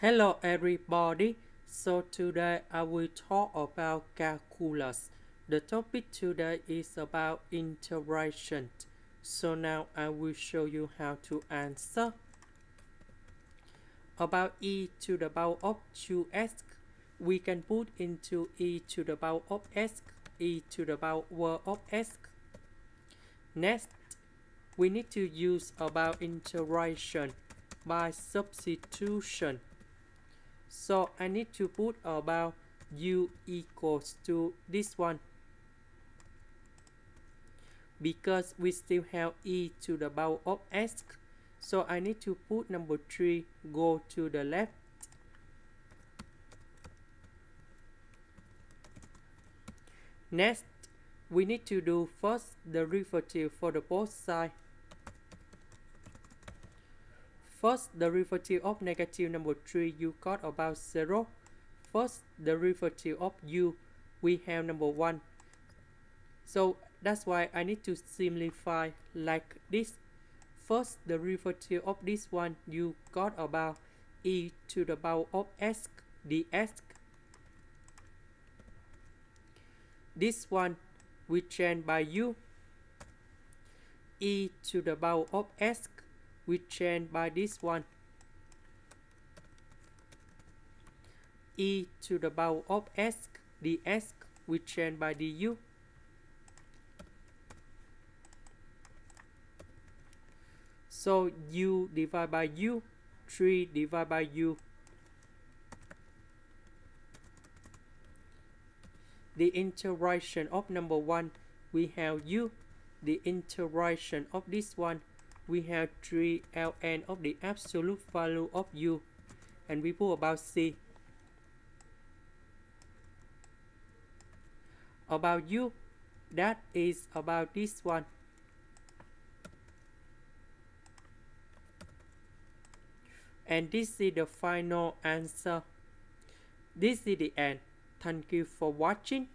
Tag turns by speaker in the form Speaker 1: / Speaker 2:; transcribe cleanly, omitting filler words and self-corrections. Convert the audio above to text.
Speaker 1: Hello everybody. So today I will talk about calculus. The topic today is about integration. So now I will show you how to answer. About e to the power of 2x, we can put into e to the power of s, e to the power of s. Next, we need to use about integration by substitution. So I need to put about u equals to this one because we still have e to the power of s. So I need to put number 3 go to the left. Next, we need to do first derivative for the both sides. First derivative of negative number 3, you got about 0. First derivative of u, we have number 1. So that's why I need to simplify like this. First derivative of this one, you got about e to the power of s ds. This one we change by u. E to the power of s we change by this one. E to the power of s ds we change by du. So u divided by u, 3 divided by u. The integration of number 1, we have u. The integration of this one, we have 3 ln of the absolute value of u. And we put about c. About u, that is about this one. And this is the final answer. This is the end. Thank you for watching.